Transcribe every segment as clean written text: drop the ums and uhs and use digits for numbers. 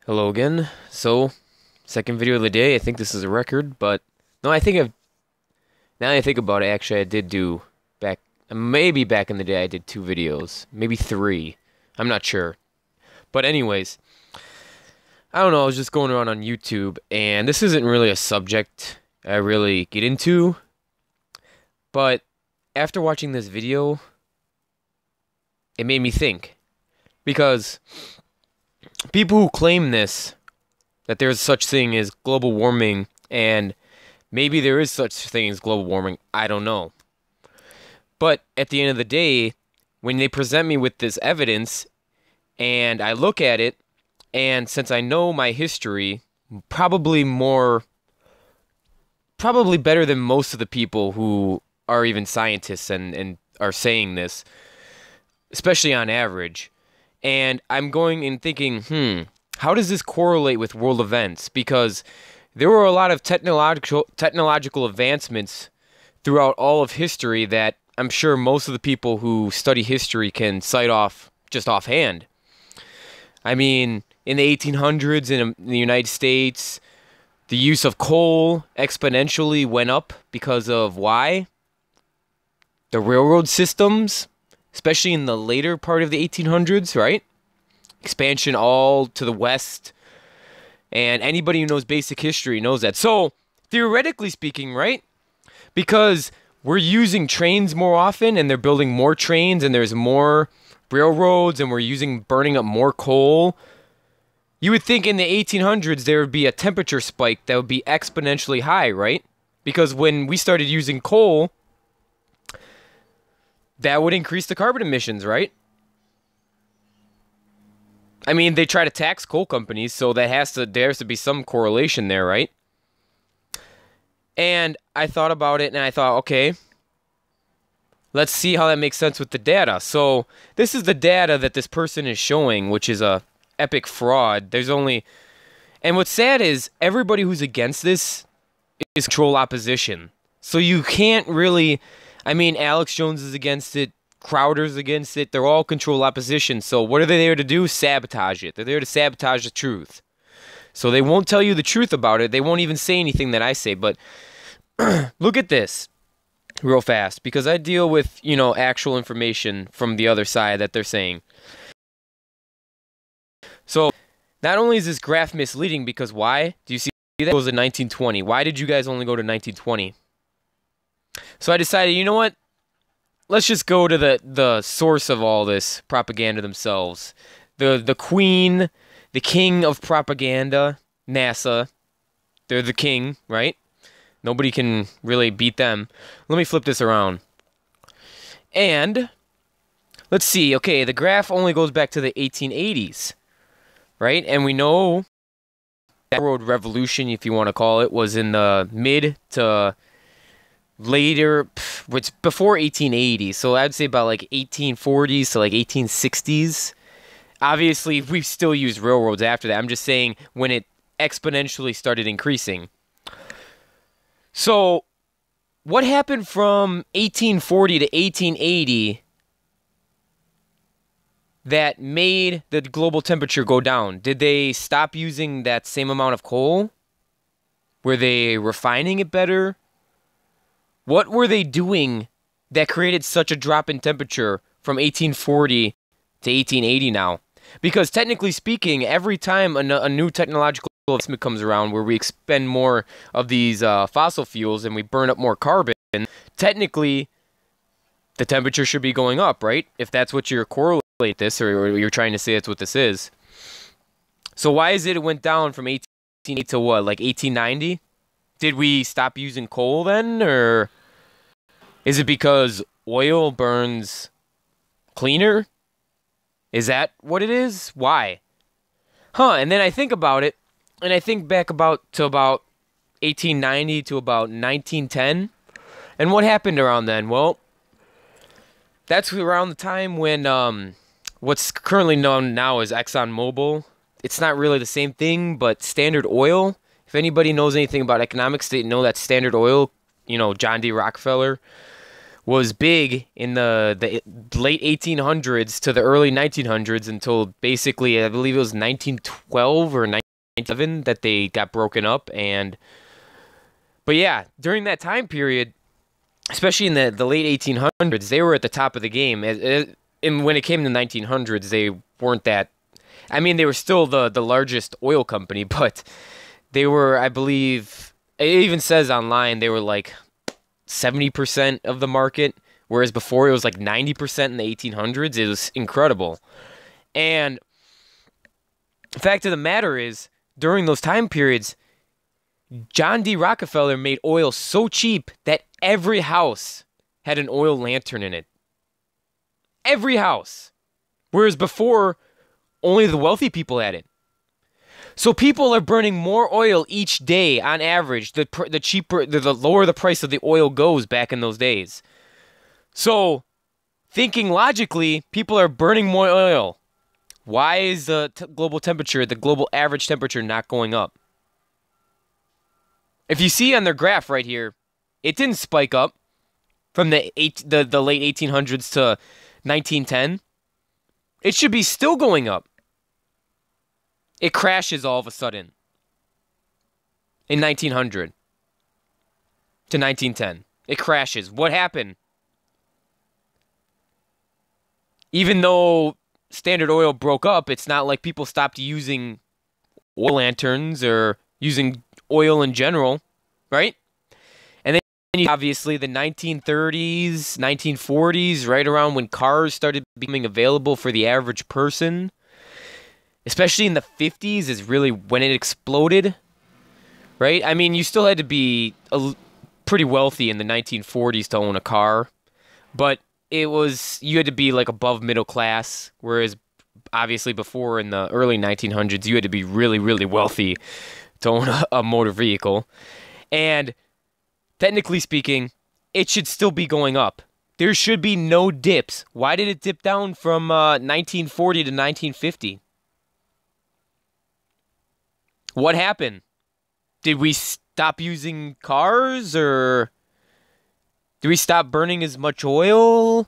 Hello again. So, second video of the day. I think this is a record, but no, now that I think about it, actually I did do maybe back in the day I did 2 videos, maybe 3. I'm not sure. But anyways, I don't know, I was just going around on YouTube and this isn't really a subject I really get into, but after watching this video, it made me think because people who claim that there's such thing as global warming, and maybe there is such thing as global warming, I don't know. But at the end of the day, when they present me with this evidence, and I look at it, and since I know my history, probably better than most of the people who are even scientists and are saying this, especially on average, and I'm going and thinking, how does this correlate with world events? Because there were a lot of technological advancements throughout all of history that I'm sure most of the people who study history can cite off just offhand. I mean, in the 1800s in the United States, the use of coal exponentially went up because of why? The railroad systems, especially in the later part of the 1800s, right? Expansion all to the west. And anybody who knows basic history knows that. So, theoretically speaking, right? Because we're using trains more often and they're building more trains and there's more railroads and we're burning up more coal. You would think in the 1800s there would be a temperature spike that would be exponentially high, right? Because when we started using coal, that would increase the carbon emissions, right? I mean, they try to tax coal companies, so there has to be some correlation there, right? And I thought about it, and I thought, okay, let's see how that makes sense with the data. So this is the data that this person is showing, which is a epic fraud. And what's sad is everybody who's against this is control opposition. So you can't really, I mean, Alex Jones is against it. Crowder's against it. They're all control opposition. So what are they there to do? Sabotage it. They're there to sabotage the truth. So they won't tell you the truth about it. They won't even say anything that I say. But look at this real fast, because I deal with, actual information from the other side that they're saying. So not only is this graph misleading, because why? Do you see that? It goes to 1920. Why did you guys only go to 1920? So I decided, you know what? Let's just go to the source of all this propaganda themselves. The queen, the king of propaganda, NASA. They're the king, right? Nobody can really beat them. Let me flip this around. And let's see. Okay, the graph only goes back to the 1880s, right? And we know that road revolution, if you want to call it, was in the mid to later, which before 1880, so I'd say about like 1840s to like 1860s. Obviously, we still use railroads after that. I'm just saying when it exponentially started increasing. So, what happened from 1840 to 1880 that made the global temperature go down? Did they stop using that same amount of coal? Were they refining it better? What were they doing that created such a drop in temperature from 1840 to 1880 now? Because technically speaking, every time a new technological advancement comes around where we expend more of these fossil fuels and we burn up more carbon, technically the temperature should be going up, right? If that's what you're correlating this, or you're trying to say that's what this is. So why is it went down from 1880 to what, like 1890? Did we stop using coal then, or is it because oil burns cleaner? Is that what it is? Why? And then I think about it, and I think back about 1890 to about 1910, and what happened around then? Well, that's around the time when what's currently known now as ExxonMobil. It's not really the same thing, but Standard Oil. If anybody knows anything about economics, they know that Standard Oil, John D. Rockefeller, was big in the late 1800s to the early 1900s until basically I believe it was 1912 or 1911 that they got broken up. But yeah, during that time period, especially in the late 1800s, they were at the top of the game. And when it came to 1900s, they weren't that. I mean, they were still the largest oil company, but they were, I believe, it even says online they were like 70% of the market, whereas before it was like 90% in the 1800s. It was incredible. And the fact of the matter is, during those time periods, John D. Rockefeller made oil so cheap that every house had an oil lantern in it. Every house. Whereas before, only the wealthy people had it. So people are burning more oil each day on average. The lower the price of the oil goes back in those days. So, thinking logically, people are burning more oil. Why is the global temperature, the global average temperature, not going up? If you see on their graph right here, it didn't spike up from the late 1800s to 1910. It should be still going up. It crashes all of a sudden in 1900 to 1910. It crashes. What happened? Even though Standard Oil broke up, it's not like people stopped using oil lanterns or using oil in general, right? And then obviously the 1930s, 1940s, right around when cars started becoming available for the average person, especially in the 50s is really when it exploded, right? I mean, you still had to be pretty wealthy in the 1940s to own a car, but you had to be like above middle class, whereas obviously before in the early 1900s, you had to be really, really wealthy to own a motor vehicle. And technically speaking, it should still be going up. There should be no dips. Why did it dip down from 1940 to 1950? What happened? Did we stop using cars, or did we stop burning as much oil?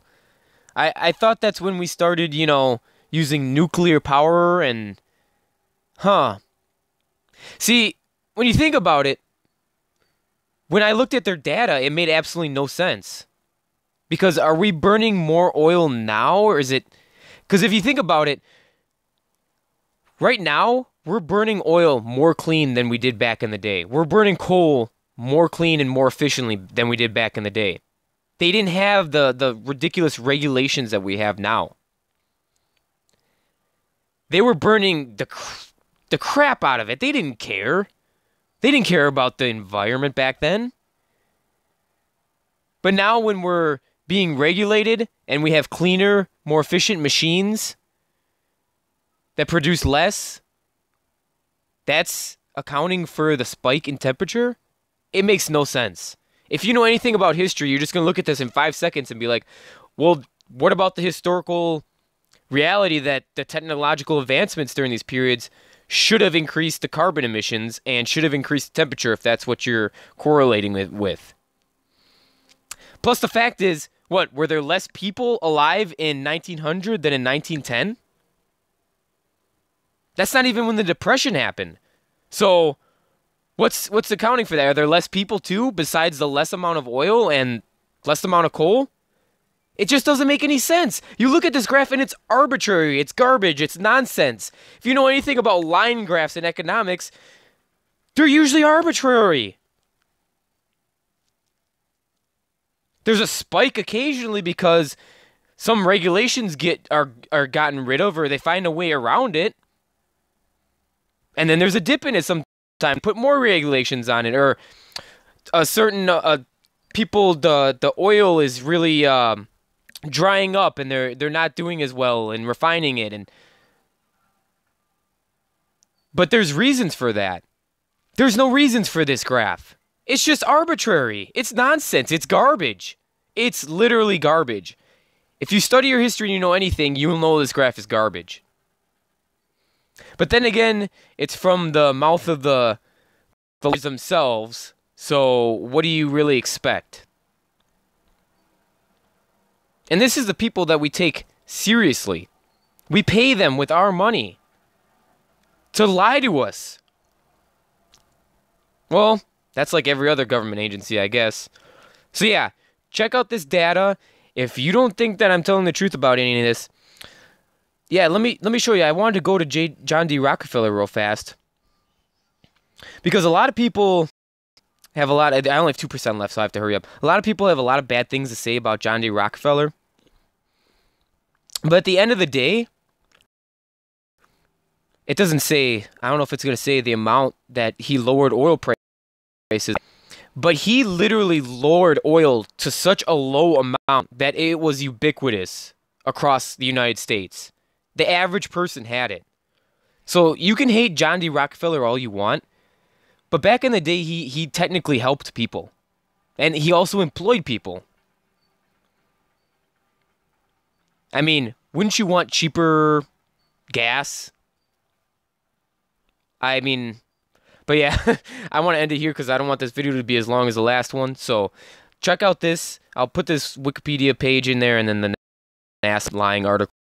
I thought that's when we started, using nuclear power and... See, when you think about it, when I looked at their data, it made absolutely no sense. Because are we burning more oil now, or is it... Because if you think about it, right now, we're burning oil more clean than we did back in the day. We're burning coal more clean and more efficiently than we did back in the day. They didn't have the ridiculous regulations that we have now. They were burning the crap out of it. They didn't care. They didn't care about the environment back then. But now when we're being regulated and we have cleaner, more efficient machines that produce less, that's accounting for the spike in temperature? It makes no sense. If you know anything about history, you're just going to look at this in 5 seconds and be like, well, what about the historical reality that the technological advancements during these periods should have increased the carbon emissions and should have increased the temperature if that's what you're correlating it with? Plus the fact is, were there less people alive in 1900 than in 1910? That's not even when the Depression happened. So, what's accounting for that? Are there less people too, besides the less amount of oil and less amount of coal? It just doesn't make any sense. You look at this graph and it's arbitrary, it's garbage, it's nonsense. If you know anything about line graphs in economics, they're usually arbitrary. There's a spike occasionally because some regulations are gotten rid of, or they find a way around it. And then there's a dip in it sometimes. Put more regulations on it, or a certain people, the oil is really drying up, and they're not doing as well and refining it. But there's reasons for that. There's no reasons for this graph. It's just arbitrary. It's nonsense. It's garbage. It's literally garbage. If you study your history and you know anything, you'll know this graph is garbage. But then again, it's from the mouth of the leaders themselves, so what do you really expect? And this is the people that we take seriously. We pay them with our money to lie to us. Well, that's like every other government agency, I guess. So yeah, check out this data. If you don't think that I'm telling the truth about any of this, yeah, let me show you. I wanted to go to John D. Rockefeller real fast. Because a lot of people have a lot of, I only have 2% left, so I have to hurry up. A lot of people have a lot of bad things to say about John D. Rockefeller. But at the end of the day, it doesn't say, I don't know if it's going to say the amount that he lowered oil prices, but he literally lowered oil to such a low amount that it was ubiquitous across the United States. The average person had it. So you can hate John D. Rockefeller all you want, but back in the day, he technically helped people. And he also employed people. I mean, wouldn't you want cheaper gas? I mean, but yeah, I want to end it here because I don't want this video to be as long as the last one. So check out this. I'll put this Wikipedia page in there and then the last lying article.